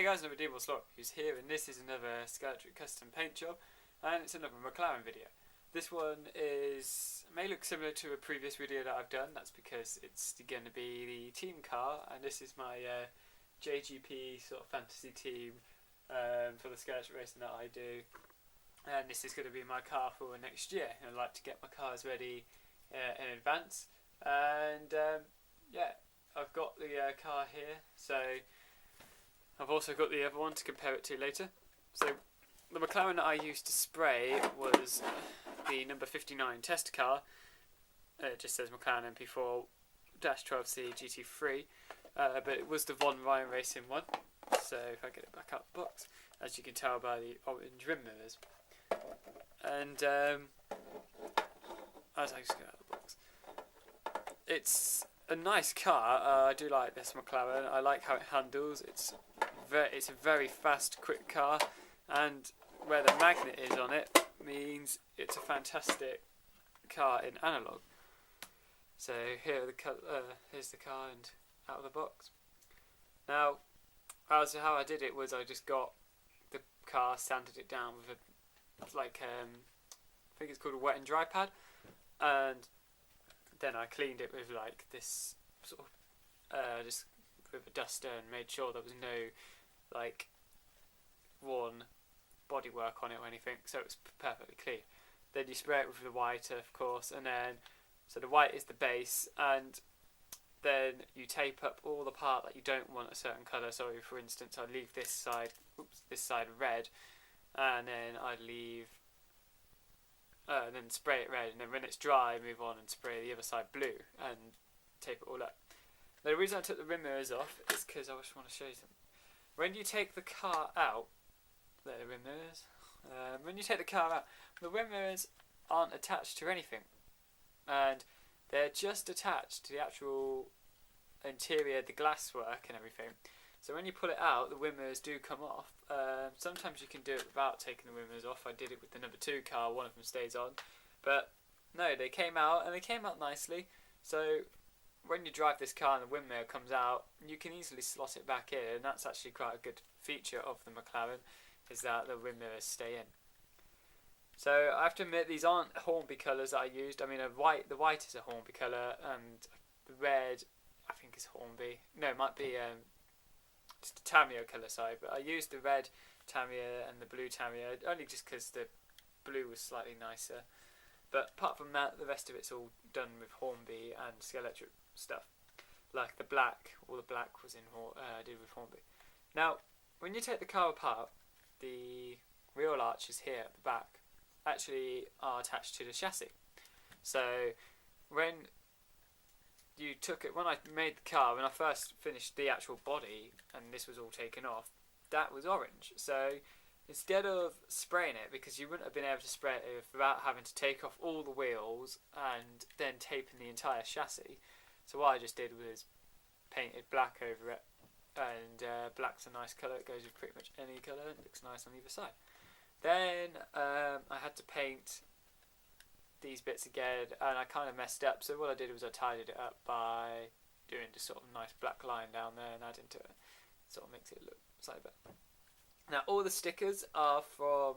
guys, another Demon Slot who's here, and this is another Scalextric custom paint job, and it's another McLaren video. This one may look similar to a previous video that I've done. That's because it's going to be the team car, and this is my JGP sort of fantasy team for the Scalextric racing that I do, and this is going to be my car for next year. And I like to get my cars ready in advance, and yeah, I've got the car here, so I've also got the other one to compare it to later. So the McLaren that I used to spray was the number 59 test car. It just says McLaren MP4-12c JGP, but it was the Von Ryan Racing one. So if I get it back out the box, as you can tell by the orange rim mirrors. And as I just get out of the box, it's a nice car. I do like this McLaren. I like how it handles. It's a very fast, quick car, and where the magnet is on it means it's a fantastic car in analog. So here's the car and out of the box. Now, how I did it was I just got the car, sanded it down with I think it's called a wet and dry pad, and then I cleaned it with like this sort of just with a duster, and made sure there was no like worn bodywork on it or anything, so it was perfectly clean. Then you spray it with the white, of course, and then so the white is the base, and then you tape up all the part that you don't want a certain colour. So for instance, I leave this side red, and then I leave then spray it red, and then when it's dry move on and spray the other side blue and tape it all up. Now, the reason I took the rim mirrors off is because I just want to show you something. When you take the car out, there are the rim mirrors. When you take the car out, the rim mirrors aren't attached to anything, and they're just attached to the actual interior, the glasswork and everything. So when you pull it out, the rim mirrors do come off. Sometimes you can do it without taking the rim mirrors off. I did it with the number 2 car, one of them stays on. But no, they came out, and they came out nicely. So when you drive this car and the wind mirror comes out, you can easily slot it back in, and that's actually quite a good feature of the McLaren, is that the wind mirrors stay in. So I have to admit, these aren't Hornby colours that I used. I mean, the white is a Hornby colour, and the red I think is Hornby. No, it might be just a Tamiya colour side, but I used the red Tamiya and the blue Tamiya only just because the blue was slightly nicer. But apart from that, the rest of it's all done with Hornby and Scalextric stuff. Like the black, all the black was I did with Hornby. Now, when you take the car apart, the wheel arches here at the back actually are attached to the chassis. So when you took it, when I made the car, when I first finished the actual body and this was all taken off, that was orange. So instead of spraying it, because you wouldn't have been able to spray it without having to take off all the wheels and then taping the entire chassis, so what I just did was painted black over it, and black's a nice colour. It goes with pretty much any colour, and it looks nice on either side. Then I had to paint these bits again, and I kind of messed up, so what I did was I tidied it up by doing just sort of nice black line down there and adding to it. Sort of makes it look slightly better. Now, all the stickers are from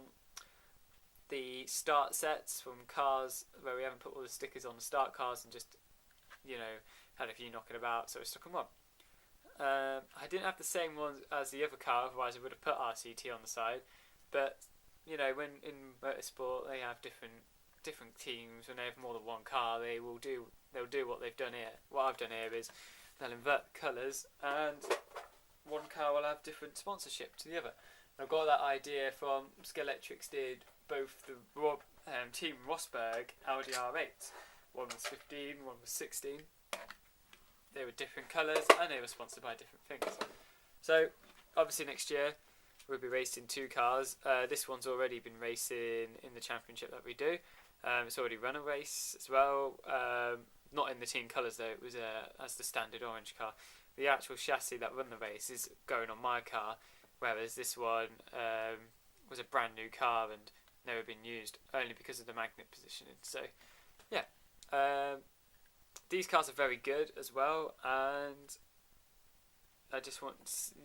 the start sets from cars where we haven't put all the stickers on the start cars and just, had a few knocking about, so I stuck them on. I didn't have the same ones as the other car, otherwise I would have put RCT on the side. But when in motorsport they have different teams, when they have more than one car, they'll do what they've done here. What I've done here is they'll invert the colours, and one car will have different sponsorship to the other. And I've got that idea from Scalextric. Did both the Team Rosberg Audi R8. One was 15, one was 16. They were different colours, and they were sponsored by different things. So obviously next year we'll be racing 2 cars. This one's already been racing in the championship that we do. It's already run a race as well. Not in the team colours though, it was as the standard orange car. The actual chassis that run the race is going on my car, whereas this one was a brand new car and never been used, only because of the magnet positioning. So yeah, these cars are very good as well, and I just want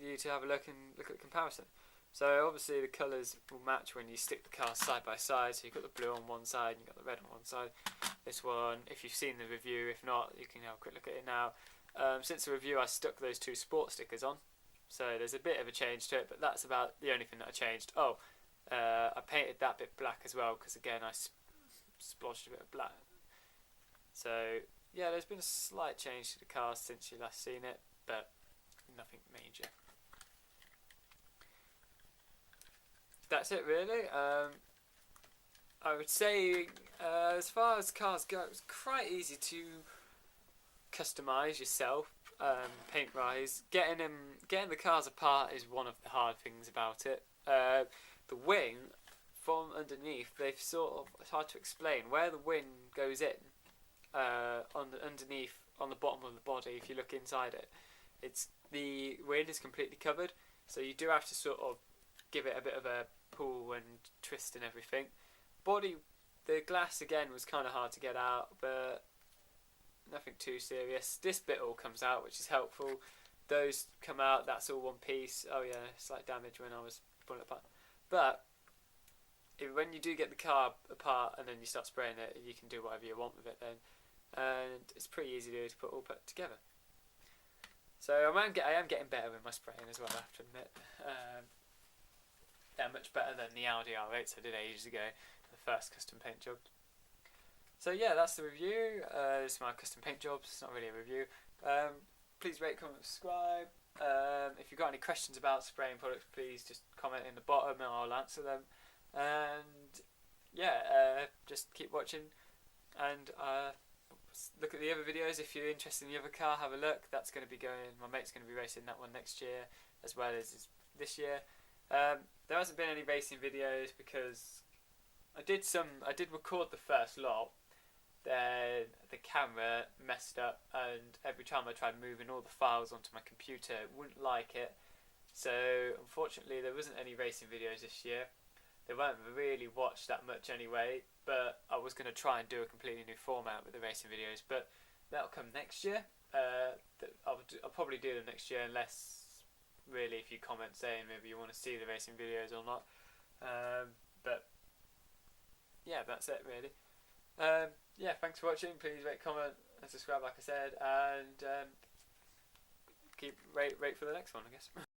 you to have a look and look at the comparison. So obviously the colours will match when you stick the cars side by side. So you've got the blue on one side and you've got the red on one side. This one, if you've seen the review, if not, you can have a quick look at it now. Since the review, I stuck those two sport stickers on. So there's a bit of a change to it, but that's about the only thing that I changed. Oh, I painted that bit black as well, because again I splotched a bit of black. So yeah, there's been a slight change to the car since you last seen it, but nothing major. That's it really. I would say as far as cars go, it's quite easy to customise yourself, paint wise. Getting the cars apart is one of the hard things about it. The wing from underneath, they've sort of, it's hard to explain where the wing goes in, underneath on the bottom of the body. If you look inside it, it's the wing is completely covered, so you do have to sort of give it a bit of a pull and twist and everything. Body, the glass again was kind of hard to get out, but nothing too serious. This bit all comes out, which is helpful. Those come out, that's all one piece. Oh yeah, slight damage when I was pulling it apart. But when you do get the car apart and then you start spraying it, you can do whatever you want with it then. And it's pretty easy to put together. So I am getting better with my spraying as well, I have to admit. They're much better than the Audi R8s I did ages ago, the first custom paint job. So yeah, that's the review. This is my custom paint jobs. It's not really a review. Please rate, comment, subscribe. If you've got any questions about spraying products, please just comment in the bottom and I'll answer them. And yeah, just keep watching and look at the other videos. If you're interested in the other car, have a look. That's going to be going. My mate's going to be racing that one next year as well as this year. There hasn't been any racing videos because I did record the first lot. Then the camera messed up, and every time I tried moving all the files onto my computer, it wouldn't like it. So unfortunately, there wasn't any racing videos this year. They weren't really watched that much anyway. But I was going to try and do a completely new format with the racing videos, but that'll come next year. I'll probably do them next year, unless really if you comment saying maybe you want to see the racing videos or not. But yeah, that's it really. Yeah, thanks for watching. Please rate, comment and subscribe like I said, and wait for the next one, I guess.